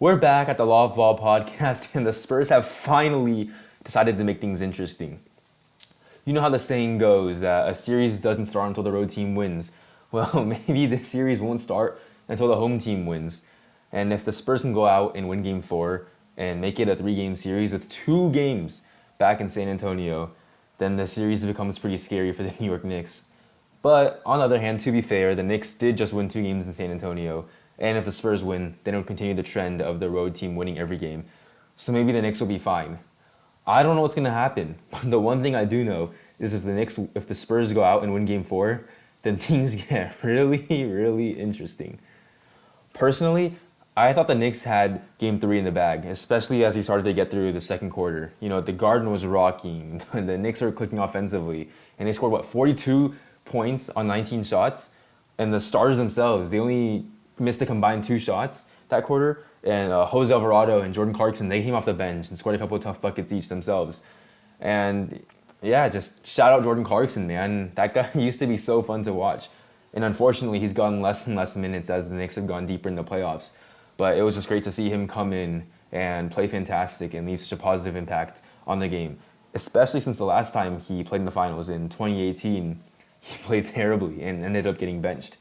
We're back at the Love Ball podcast, and the Spurs have finally decided to make things interesting. You know how the saying goes that a series doesn't start until the road team wins. Well, maybe this series won't start until the home team wins. And if the Spurs can go out and win game four and make it a 3-game series with 2 games back in San Antonio, then the series becomes pretty scary for the New York Knicks. But on the other hand, to be fair, the Knicks did just win 2 games in San Antonio. And if the Spurs win, then it'll continue the trend of the road team winning every game. So maybe the Knicks will be fine. I don't know what's gonna happen. But the one thing I do know is if the Spurs go out and win game four, then things get really, really interesting. Personally, I thought the Knicks had game three in the bag, especially as he started to get through the second quarter. You know, the Garden was rocking, the Knicks were clicking offensively, and they scored 42 points on 19 shots. And the stars themselves, they only missed a combined 2 shots that quarter. And Jose Alvarado and Jordan Clarkson, they came off the bench and scored a couple of tough buckets each themselves. And yeah, just shout out Jordan Clarkson, man. That guy used to be so fun to watch. And unfortunately, he's gotten less and less minutes as the Knicks have gone deeper in the playoffs. But it was just great to see him come in and play fantastic and leave such a positive impact on the game. Especially since the last time he played in the finals in 2018, he played terribly and ended up getting benched.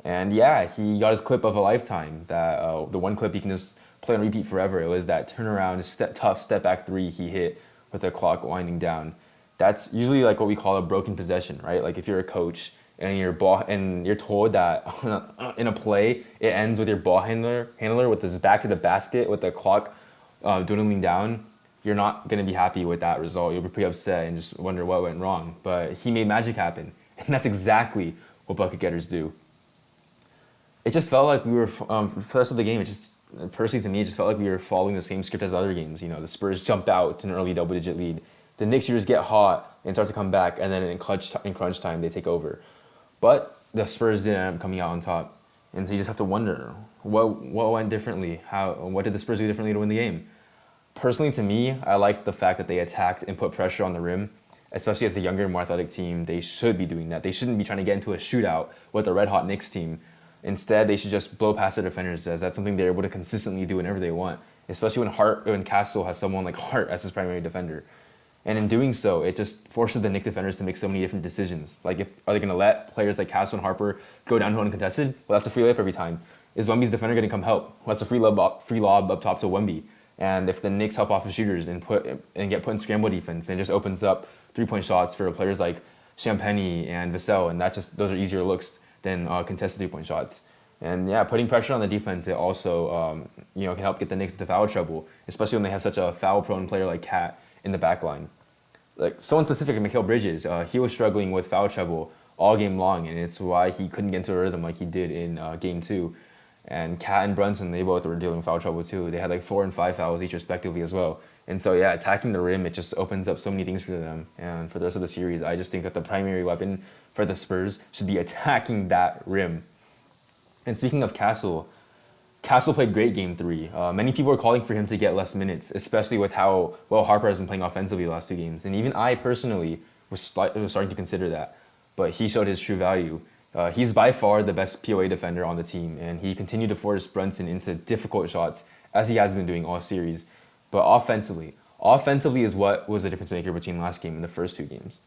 And yeah, he got his clip of a lifetime. That the one clip he can just play on repeat forever. It was that turnaround, tough step back three he hit with the clock winding down. That's usually like what we call a broken possession, right? Like if you're a coach and you're told that in a play it ends with your ball handler with his back to the basket with the clock dwindling down. You're not gonna be happy with that result. You'll be pretty upset and just wonder what went wrong. But he made magic happen, and that's exactly what bucket getters do. It just felt like we were for the rest of the game. It just personally to me, it just felt like we were following the same script as other games. You know, the Spurs jump out to an early double-digit lead. The Knicks just get hot and start to come back, and then in crunch time they take over. But the Spurs didn't end up coming out on top, and so you just have to wonder what went differently. What did the Spurs do differently to win the game? Personally, to me, I like the fact that they attacked and put pressure on the rim. Especially as the younger, more athletic team, they should be doing that. They shouldn't be trying to get into a shootout with the red-hot Knicks team. Instead, they should just blow past their defenders, as that's something they're able to consistently do whenever they want. Especially when Castle has someone like Hart as his primary defender. And in doing so, it just forces the Knicks defenders to make so many different decisions. Like, are they going to let players like Castle and Harper go down to uncontested? Well, that's a free layup every time. Is Wemby's defender going to come help? Well, that's a free lob up top to Wemby. And if the Knicks help off the shooters and get put in scramble defense, then it just opens up 3-point shots for players like Champagny and Vassell, and those are easier looks than contested 3-point shots. And yeah, putting pressure on the defense, it also can help get the Knicks into foul trouble, especially when they have such a foul-prone player like Cat in the back line. Like someone specific, Mikal Bridges, he was struggling with foul trouble all game long, and it's why he couldn't get into a rhythm like he did in game 2. And Cat and Brunson, they both were dealing with foul trouble too. They had like 4 and 5 fouls each respectively as well. And so yeah, attacking the rim, it just opens up so many things for them. And for the rest of the series, I just think that the primary weapon for the Spurs should be attacking that rim. And speaking of Castle played great game 3. Many people were calling for him to get less minutes, especially with how well Harper has been playing offensively the last 2 games. And even I personally was starting to consider that. But he showed his true value. He's by far the best POA defender on the team, and he continued to force Brunson into difficult shots, as he has been doing all series. But offensively is what was the difference maker between last game and the first 2 games.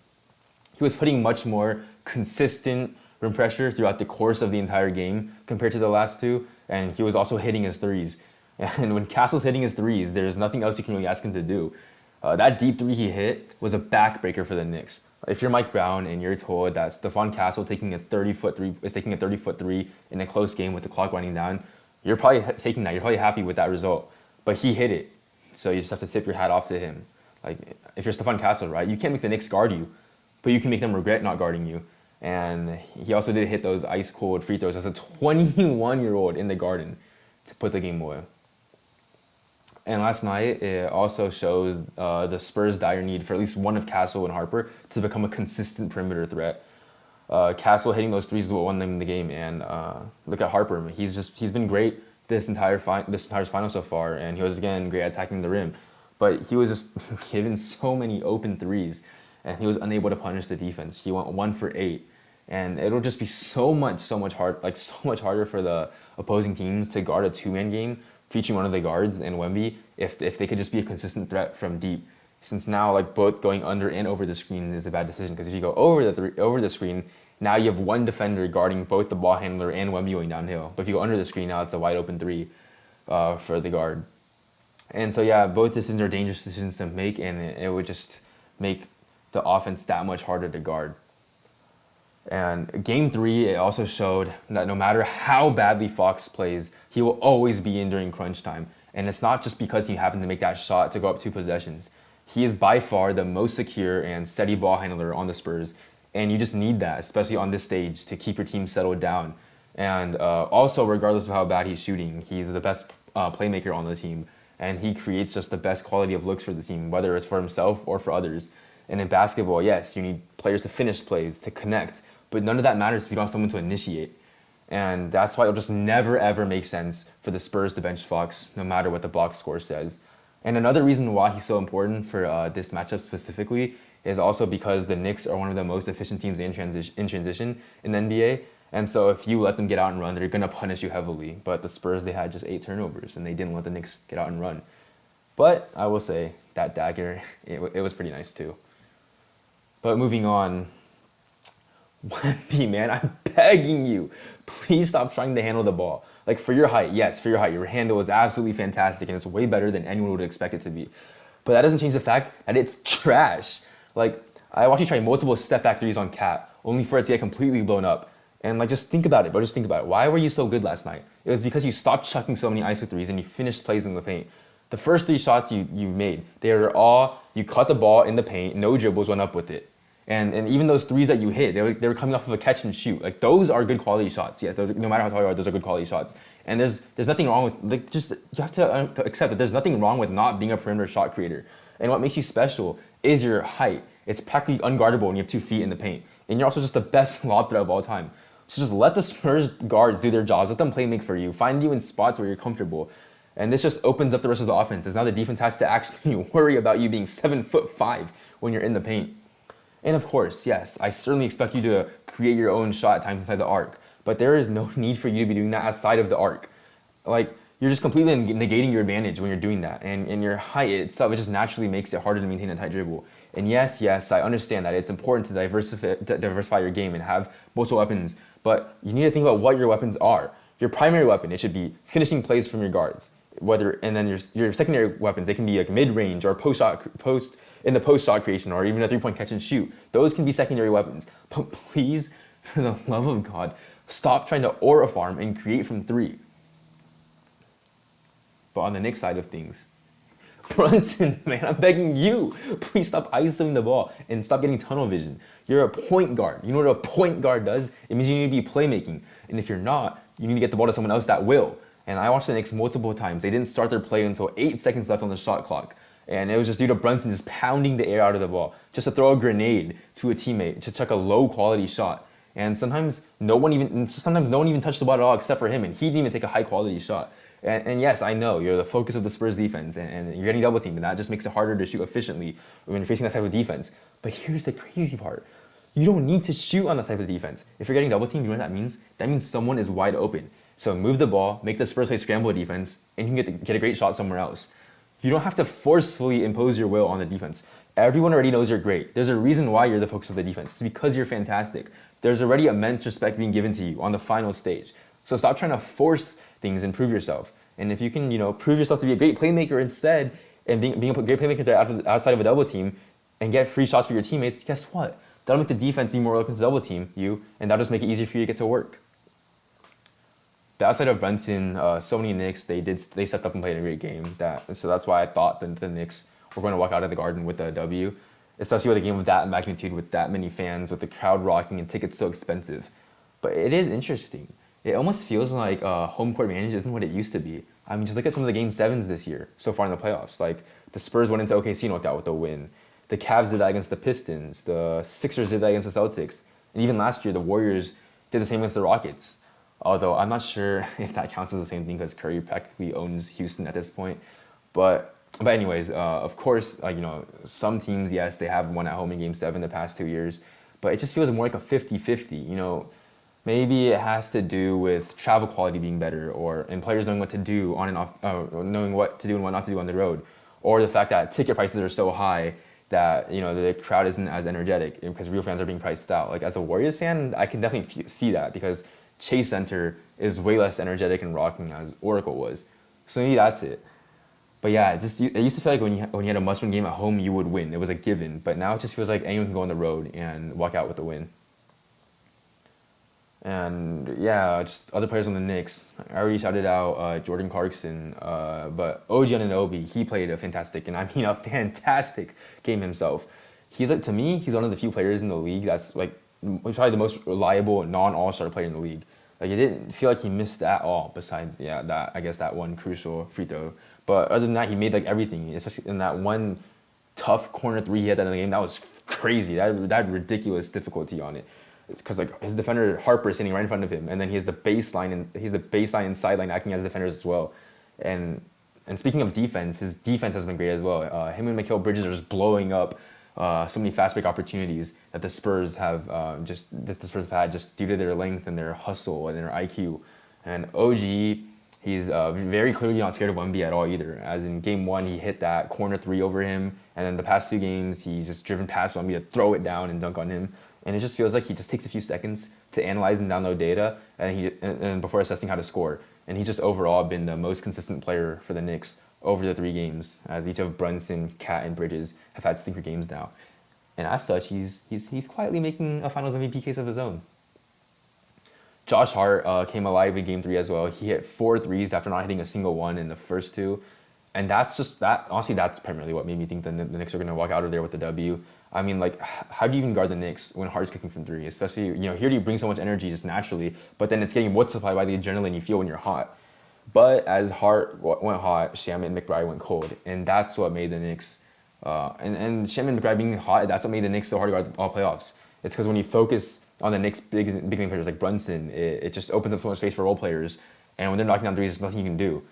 He was putting much more consistent rim pressure throughout the course of the entire game compared to the last 2, and he was also hitting his threes. And when Castle's hitting his threes, there's nothing else you can really ask him to do. That deep 3 he hit was a backbreaker for the Knicks. If you're Mike Brown and you're told that Stephon Castle taking a 30-foot 3 in a close game with the clock winding down, you're probably taking that. You're probably happy with that result. But he hit it, so you just have to tip your hat off to him. Like, if you're Stephon Castle, right, you can't make the Knicks guard you, but you can make them regret not guarding you. And he also did hit those ice-cold free throws as a 21-year-old in the Garden to put the game away. And last night, it also shows the Spurs' dire need for at least one of Castle and Harper to become a consistent perimeter threat. Castle hitting those threes is what won them in the game, and look at Harper. He's been great this entire final so far, and he was again great at attacking the rim. But he was just given so many open threes, and he was unable to punish the defense. He went 1 for 8, and it'll just be so much harder for the opposing teams to guard a 2-man game featuring one of the guards and Wemby if they could just be a consistent threat from deep. Since now like both going under and over the screen is a bad decision, because if you go over the screen, now you have one defender guarding both the ball handler and Wemby going downhill. But if you go under the screen, now it's a wide open three for the guard. And so yeah, both decisions are dangerous decisions to make, and it would just make the offense that much harder to guard. And game 3, it also showed that no matter how badly Fox plays, he will always be in during crunch time. And it's not just because he happened to make that shot to go up 2 possessions. He is by far the most secure and steady ball handler on the Spurs. And you just need that, especially on this stage, to keep your team settled down. And also, regardless of how bad he's shooting, he's the best playmaker on the team. And he creates just the best quality of looks for the team, whether it's for himself or for others. And in basketball, yes, you need players to finish plays, to connect. But none of that matters if you don't have someone to initiate. And that's why it'll just never, ever make sense for the Spurs to bench Fox, no matter what the box score says. And another reason why he's so important for this matchup specifically is also because the Knicks are one of the most efficient teams in transition in the NBA. And so if you let them get out and run, they're going to punish you heavily. But the Spurs, they had just 8 turnovers, and they didn't let the Knicks get out and run. But I will say that dagger, it was pretty nice too. But moving on, Wemby, man, I'm begging you, please stop trying to handle the ball. Like, for your height, yes, for your height, your handle is absolutely fantastic, and it's way better than anyone would expect it to be. But that doesn't change the fact that it's trash. Like, I watched you try multiple step-back threes on Cat, only for it to get completely blown up. And, like, just think about it, bro. Just think about it. Why were you so good last night? It was because you stopped chucking so many ISO threes and you finished plays in the paint. The first 3 shots you made, they were all, you caught the ball in the paint, no dribbles, went up with it. And even those threes that you hit, they were coming off of a catch and shoot. Like, those are good quality shots. Yes, those, no matter how tall you are, those are good quality shots. And there's nothing wrong with, like, just, you have to accept that there's nothing wrong with not being a perimeter shot creator. And what makes you special is your height. It's practically unguardable when you have 2 feet in the paint. And you're also just the best lob threat of all time. So just let the Spurs guards do their jobs. Let them play make for you. Find you in spots where you're comfortable. And this just opens up the rest of the offense, as now the defense has to actually worry about you being 7'5" when you're in the paint. And of course, yes, I certainly expect you to create your own shot at times inside the arc, but there is no need for you to be doing that outside of the arc. Like, you're just completely negating your advantage when you're doing that. And your height itself, it just naturally makes it harder to maintain a tight dribble. And yes, I understand that it's important to diversify your game and have multiple weapons, but you need to think about what your weapons are. Your primary weapon, it should be finishing plays from your guards. And then your secondary weapons, they can be like mid-range or post shot creation, or even a 3-point catch and shoot. Those can be secondary weapons. But please, for the love of God, stop trying to aura farm and create from 3. But on the Knicks side of things, Brunson, man, I'm begging you, please stop isoing the ball and stop getting tunnel vision. You're a point guard. You know what a point guard does? It means you need to be playmaking. And if you're not, you need to get the ball to someone else that will. And I watched the Knicks multiple times. They didn't start their play until 8 seconds left on the shot clock. And it was just due to Brunson just pounding the air out of the ball, just to throw a grenade to a teammate, to chuck a low quality shot. And sometimes no one even touched the ball at all except for him, and he didn't even take a high quality shot. And yes, I know, you're the focus of the Spurs defense, and you're getting double teamed, and that just makes it harder to shoot efficiently when you're facing that type of defense. But here's the crazy part. You don't need to shoot on that type of defense. If you're getting double teamed, you know what that means? That means someone is wide open. So move the ball, make the Spurs play scramble defense, and you can get a great shot somewhere else. You don't have to forcefully impose your will on the defense. Everyone already knows you're great. There's a reason why you're the focus of the defense. It's because you're fantastic. There's already immense respect being given to you on the final stage. So stop trying to force things and prove yourself. And if you can, prove yourself to be a great playmaker instead, and being a great playmaker outside of a double team, and get free shots for your teammates, guess what? That'll make the defense be more reluctant to double team you, and that'll just make it easier for you to get to work. The outside of Brunson, so many Knicks, they stepped up and played a great game. So that's why I thought that the Knicks were going to walk out of the Garden with a W, especially with a game of that magnitude, with that many fans, with the crowd rocking and tickets so expensive. But it is interesting. It almost feels like home court advantage isn't what it used to be. I mean, just look at some of the Game 7s this year, so far in the playoffs. Like, the Spurs went into OKC and walked out with a win. The Cavs did that against the Pistons. The Sixers did that against the Celtics. And even last year, the Warriors did the same against the Rockets. Although I'm not sure if that counts as the same thing because Curry practically owns Houston at this point. But anyways, of course, some teams, yes, they have won at home in Game 7 the past 2 years. But it just feels more like a 50-50. Maybe it has to do with travel quality being better, or and players knowing what to do on and off, knowing what to do and what not to do on the road, or the fact that ticket prices are so high that the crowd isn't as energetic because real fans are being priced out. Like as a Warriors fan, I can definitely see that because Chase Center is way less energetic and rocking as Oracle was. So maybe that's it. But yeah, it used to feel like when you had a must-win game at home, you would win. It was a given. But now it just feels like anyone can go on the road and walk out with a win. And yeah, just other players on the Knicks. I already shouted out Jordan Clarkson, but OG Anunoby, he played a fantastic, and I mean a fantastic game himself. He's like, to me, he's one of the few players in the league that's like probably the most reliable non-All-Star player in the league. Like it didn't feel like he missed at all. Besides, yeah, that I guess that one crucial free throw. But other than that, he made like everything, especially in that one tough corner three he had at the end of the game. That was crazy. That had ridiculous difficulty on it because like his defender Harper is sitting right in front of him, and then he has the baseline and sideline acting as defenders as well. And speaking of defense, his defense has been great as well. Him and Mikal Bridges are just blowing up so many fast break opportunities that the Spurs have had just due to their length and their hustle and their IQ. And OG, he's very clearly not scared of Wemby at all either. As in game one, he hit that corner three over him, and then the past two games, he's just driven past Wemby to throw it down and dunk on him. And it just feels like he just takes a few seconds to analyze and download data, and before assessing how to score. And he's just overall been the most consistent player for the Knicks over the 3 games, as each of Brunson, Cat, and Bridges have had stinker games now. And as such, he's quietly making a Finals MVP case of his own. Josh Hart came alive in Game 3 as well. He hit 4 threes after not hitting a single one in the first 2. And honestly, that's primarily what made me think the Knicks are going to walk out of there with the W. I mean, like, how do you even guard the Knicks when Hart's kicking from 3? Especially, here you bring so much energy just naturally, but then it's getting multiplied by the adrenaline you feel when you're hot. But as Hart went hot, Shamet and McBride went cold. And that's what made the Knicks, and Shamet and McBride being hot, that's what made the Knicks so hard to guard all playoffs. It's because when you focus on the Knicks' big name players like Brunson, it just opens up so much space for role players. And when they're knocking down threes, there's nothing you can do.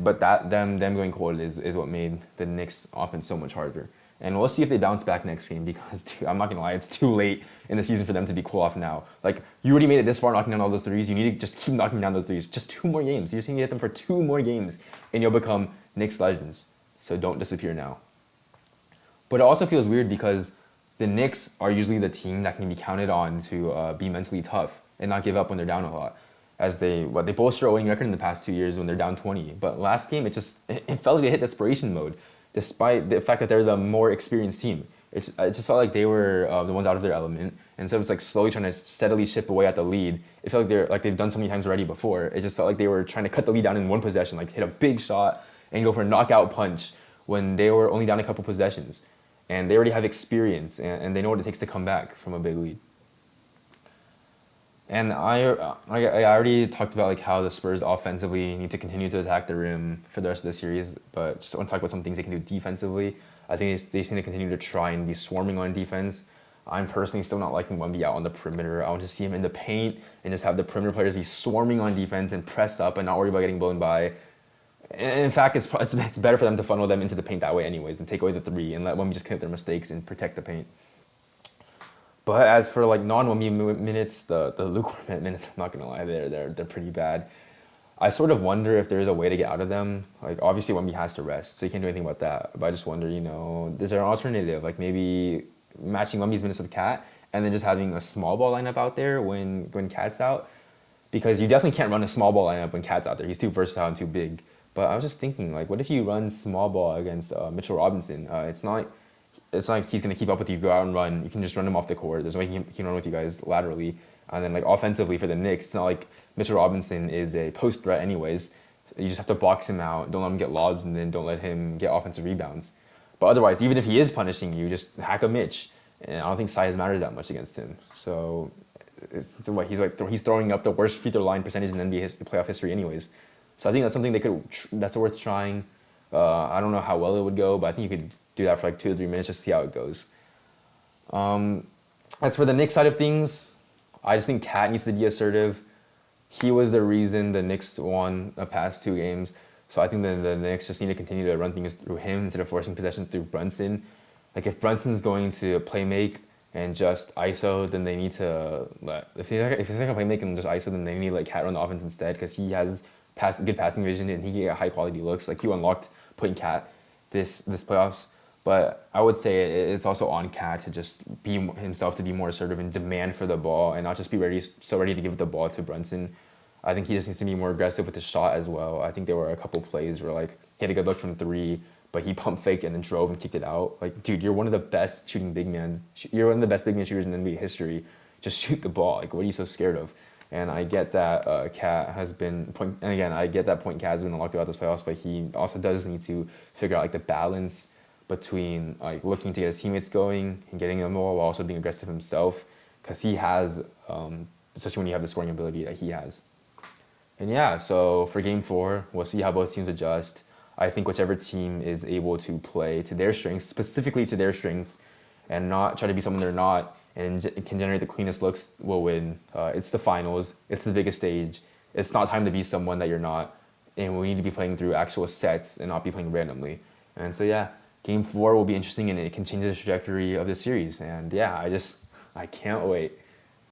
But them going cold is what made the Knicks offense so much harder. And we'll see if they bounce back next game because, dude, I'm not going to lie, it's too late in the season for them to be cool off now. Like, you already made it this far knocking down all those threes. You need to just keep knocking down those threes. Just 2 more games. You just need to hit them for 2 more games, and you'll become Knicks legends. So don't disappear now. But it also feels weird because the Knicks are usually the team that can be counted on to be mentally tough and not give up when they're down a lot. As they bolster a winning record in the past 2 years when they're down 20. But last game, it felt like they hit desperation mode, despite the fact that they're the more experienced team. It just felt like they were the ones out of their element. And so it's like slowly trying to steadily chip away at the lead. It felt like they've done so many times already before. It just felt like they were trying to cut the lead down in one possession, like hit a big shot and go for a knockout punch when they were only down a couple possessions. And they already have experience and they know what it takes to come back from a big lead. And I already talked about like how the Spurs offensively need to continue to attack the rim for the rest of the series, but just want to talk about some things they can do defensively. I think they just need to continue to try and be swarming on defense. I'm personally still not liking Wemby out on the perimeter. I want to see him in the paint and just have the perimeter players be swarming on defense and press up and not worry about getting blown by. And in fact, it's better for them to funnel them into the paint that way anyways and take away the 3 and let Wemby just commit their mistakes and protect the paint. But as for like non-Wemby minutes, the lukewarm minutes, I'm not gonna lie, they're pretty bad. I sort of wonder if there is a way to get out of them. Like obviously Wemby has to rest, so you can't do anything about that. But I just wonder, is there an alternative? Like maybe matching Wemby's minutes with Cat and then just having a small ball lineup out there when Cat's out, because you definitely can't run a small ball lineup when Cat's out there. He's too versatile and too big. But I was just thinking, like, what if you run small ball against Mitchell Robinson? It's not like he's going to keep up with you, go out and run. You can just run him off the court. There's no way he can run with you guys laterally. And then, like, offensively for the Knicks, it's not like Mitchell Robinson is a post threat anyways. You just have to box him out. Don't let him get lobs, and then don't let him get offensive rebounds. But otherwise, even if he is punishing you, just hack a Mitch. And I don't think size matters that much against him. So he's throwing up the worst free throw line percentage in NBA playoff history anyways. So I think that's something that's worth trying. I don't know how well it would go, but I think you could do that for like 2 or 3 minutes, just see how it goes. As for the Knicks side of things, I just think Cat needs to be assertive. He was the reason the Knicks won the past 2 games. So I think the Knicks just need to continue to run things through him instead of forcing possession through Brunson. Like if Brunson's going to play make, and just ISO, then they need to if he's not gonna play make him just ISO, then they need to like Cat run the offense instead because he has good passing vision and he can get high quality looks. Like he unlocked putting Cat this playoffs. But I would say it's also on Cat to just be himself, to be more assertive and demand for the ball and not just be ready to give the ball to Brunson. I think he just needs to be more aggressive with the shot as well. I think there were a couple plays where like he had a good look from three, but he pump faked and then drove and kicked it out. Like, dude, you're one of the best shooting big men. You're one of the best big man shooters in NBA history. Just shoot the ball. Like, what are you so scared of? And I get that Cat has been point, and again, I get that point Cat has been unlocked throughout this playoffs, but he also does need to figure out like the balance between like looking to get his teammates going and getting them all while also being aggressive himself, because he has, especially when you have the scoring ability that he has. And yeah, so for game four, we'll see how both teams adjust. I think whichever team is able to play to their strengths, specifically to their strengths, and not try to be someone they're not, and can generate the cleanest looks will win. It's the finals. It's the biggest stage. It's not time to be someone that you're not, and we need to be playing through actual sets and not be playing randomly. And so yeah, game four will be interesting, and it can change the trajectory of the series. And yeah, I can't wait.